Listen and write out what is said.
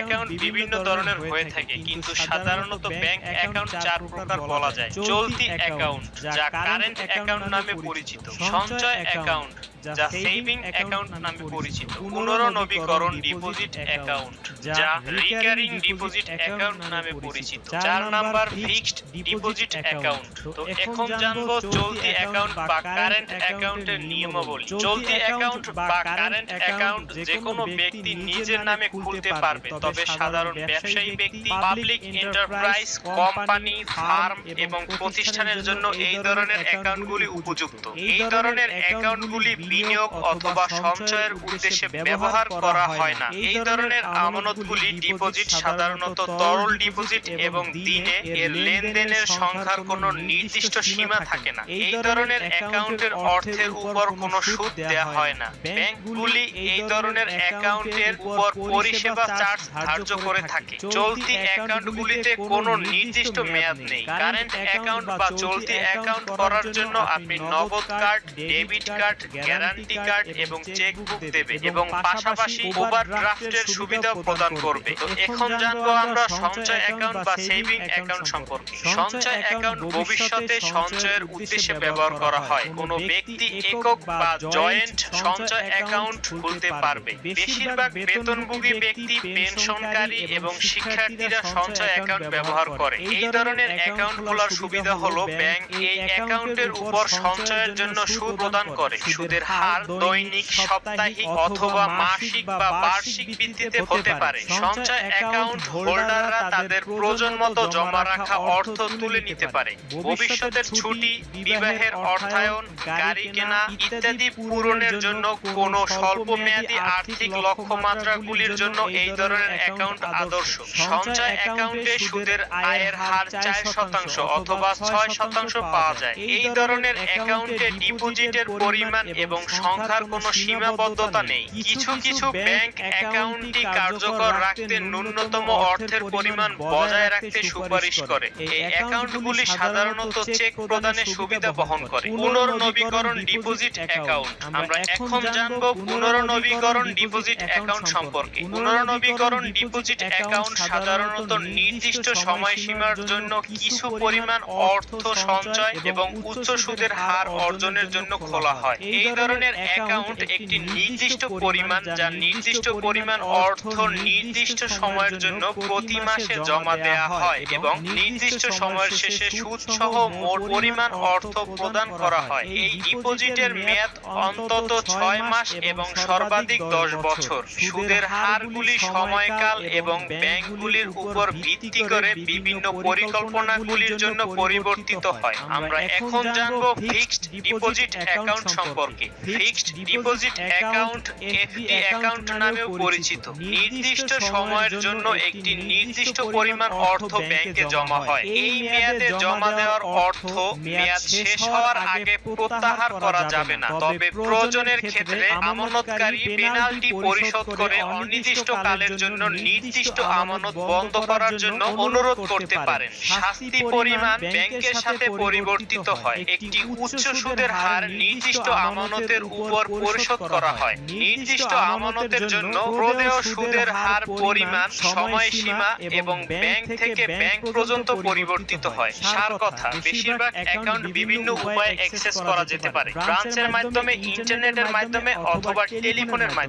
Account বিভিন্ন ধরনের হয়ে থাকে, কিন্তু সাধারণত ব্যাংক অ্যাকাউন্ট ৪ প্রকার বলা যায়। চলতি অ্যাকাউন্ট, যা কারেন্ট অ্যাকাউন্ট নামে পরিচিত। সঞ্চয় অ্যাকাউন্ট, যা সেভিং অ্যাকাউন্ট নামে পরিচিত। পুনর্নবীকরণ ডিপোজিট অ্যাকাউন্ট, যা রিকারিং ডিপোজিট অ্যাকাউন্ট নামে পরিচিত। ৪ নাম্বার ফিক্সড ডিপোজিট অ্যাকাউন্ট। তো এখন জানবো চলতি অ্যাকাউন্ট বা কারেন্ট অ্যাকাউন্টের নিয়মাবলী। চলতি অ্যাকাউন্ট বা কারেন্ট অ্যাকাউন্ট যে কোনো ব্যক্তি নিজের নামে খুলতে পারবে, তবে সাধারণ ব্যবসায়ী ব্যক্তি, পাবলিক এন্টারপ্রাইজ, কোম্পানি, ফার্ম এবং প্রতিষ্ঠানের জন্য এই ধরনের অ্যাকাউন্টগুলি উপযুক্ত। এই ধরনের অ্যাকাউন্টগুলি বিনিয়োগ অথবা সঞ্চয়ের উদ্দেশ্যে ব্যবহার করা হয় না। এই ধরনের আমানতগুলি ডিপোজিট সাধারণত তরল ডিপোজিট এবং দিনে এর লেনদেনের সংখ্যার কোনো নির্দিষ্ট সীমা থাকে না। এই ধরনের অ্যাকাউন্টের অর্থের উপর কোনো সুদ দেওয়া হয় না। ব্যাংকগুলি এই ধরনের অ্যাকাউন্টের উপর পরিষেবা চার্জ ধার্য করে থাকে। চলতি অ্যাকাউন্টগুলিতে কোনো নির্দিষ্ট মেয়াদ নেই। কারেন্ট অ্যাকাউন্ট বা চলতি অ্যাকাউন্ট করার জন্য আপনি নগদ card, debit card, guarantee card এবং চেকবুক দেবে এবং পাশাপাশি ওভারড্রাফটের সুবিধা প্রদান করবে। তো এখন জানবো আমরা সঞ্চয় অ্যাকাউন্ট বা সেভিং অ্যাকাউন্ট সম্পর্কে। সঞ্চয় অ্যাকাউন্ট ভবিষ্যতে সঞ্চয়ের উদ্দেশ্যে ব্যবহার করা হয়। কোনো ব্যক্তি একক বা জয়েন্ট সঞ্চয় অ্যাকাউন্ট খুলতে পারবে। বেশিরভাগ বেতনভোগী ব্যক্তি, পেনশনকারী এবং শিক্ষার্থীরা সঞ্চয় অ্যাকাউন্ট ব্যবহার করে। এই ধরনের অ্যাকাউন্ট খোলার সুবিধা হলো ব্যাংক এই অ্যাকাউন্টের উপর সঞ্চয়ের জন্য সুদ প্রদান করে। সুদের হার দৈনিক, সাপ্তাহিক অথবা মাসিক বা বার্ষিক ভিত্তিতে হতে পারে। সঞ্চয় অ্যাকাউন্ট হোল্ডাররা তাদের প্রয়োজন মতো জমা রাখা অর্থ তুলে নিতে পারে। ভবিষ্যতের ছুটি, বিবাহের অর্থায়ন, গাড়ি কেনা ইত্যাদি পূরণের জন্য কোনো স্বল্পমেয়াদী আর্থিক লক্ষ্যমাত্রাগুলির জন্য এই ধরনের অ্যাকাউন্ট আদর্শ। সঞ্চয় অ্যাকাউন্টে সুদের আয়ের হার 4% অথবা 6% পাওয়া যায়। এই ধরনের অ্যাকাউন্টে ডিপোজিটের পরিমাণ এবং সংখ্যার কোনো সীমাবদ্ধতা নেই। কিছু কিছু ব্যাংক অ্যাকাউন্টটি কার্যকর রাখতে ন্যূনতম অর্থের পরিমাণ বজায় রাখতে সুপারিশ করে। এই অ্যাকাউন্টগুলি সাধারণত চেক প্রদানের সুবিধা বহন করে। পুনর্নবীকরণ ডিপোজিট অ্যাকাউন্ট। আমরা এখন জানব পুনর্নবীকরণ ডিপোজিট অ্যাকাউন্ট সম্পর্কে। পুনর্নবীকরণ ডিপোজিট অ্যাকাউন্ট সাধারণত নির্দিষ্ট সময়সীমার জন্য কিছু পরিমাণ অর্থ সঞ্চয় এবং উচ্চ সুদের হার অর্জনের জন্য খোলা হয়। এই ধরনের অ্যাকাউন্ট একটি নির্দিষ্ট পরিমাণ যা নির্দিষ্ট পরিমাণ অর্থ নির্দিষ্ট সময়ের জন্য প্রতি মাসে জমা দেওয়া হয় এবং নির্দিষ্ট সময়ের শেষে সুদ সহ মোট পরিমাণ অর্থ প্রদান করা হয়। এই ডিপোজিটের মেয়াদ অন্তত 6 মাস এবং সর্বাধিক 10 বছর। সুদের হারগুলি সময়কাল এবং ব্যাংকগুলির উপর ভিত্তি করে বিভিন্ন পরিকল্পনাগুলির জন্য পরিবর্তিত হয়। আমরা এখন জানব ফিক্সড ডিপোজিট অ্যাকাউন্ট সম্পর্কে। Fixed deposit account FD account নামেও পরিচিত। নির্দিষ্ট সময়ের জন্য একটি নির্দিষ্ট পরিমাণ অর্থ ব্যাংকে জমা হয়। এই মেয়াদে জমা দেওয়ার অর্থ মেয়াদ শেষ হওয়ার আগে প্রত্যাহার করা যাবে না। তবে প্রয়োজনের ক্ষেত্রে আমানতকারী পেনাল্টি পরিশোধ করে অনির্দিষ্টকালের জন্য নির্দিষ্ট আমানত বন্ধ করার জন্য অনুরোধ করতে পারেন। শাস্তি পরিমাণ ব্যাংকের সাথে পরিবর্তিত হয়। একটি উচ্চ সুদের হার নির্দিষ্ট আমানতের উপর পরিশোধ করা হয়। নির্দিষ্ট আমানতের জন্য প্রদেয় সুদের হার পরিমাণ, সময়সীমা এবং ব্যাংক থেকে ব্যাংক পর্যন্ত পরিবর্তিত হয়। সার কথা, বেশিরভাগ অ্যাকাউন্ট বিভিন্ন উপায়ে অ্যাক্সেস করা যেতে পারে। ব্রাঞ্চের মাধ্যমে, ইন্টারনেটের মাধ্যমে অথবা টেলিফোনের মাধ্যমে।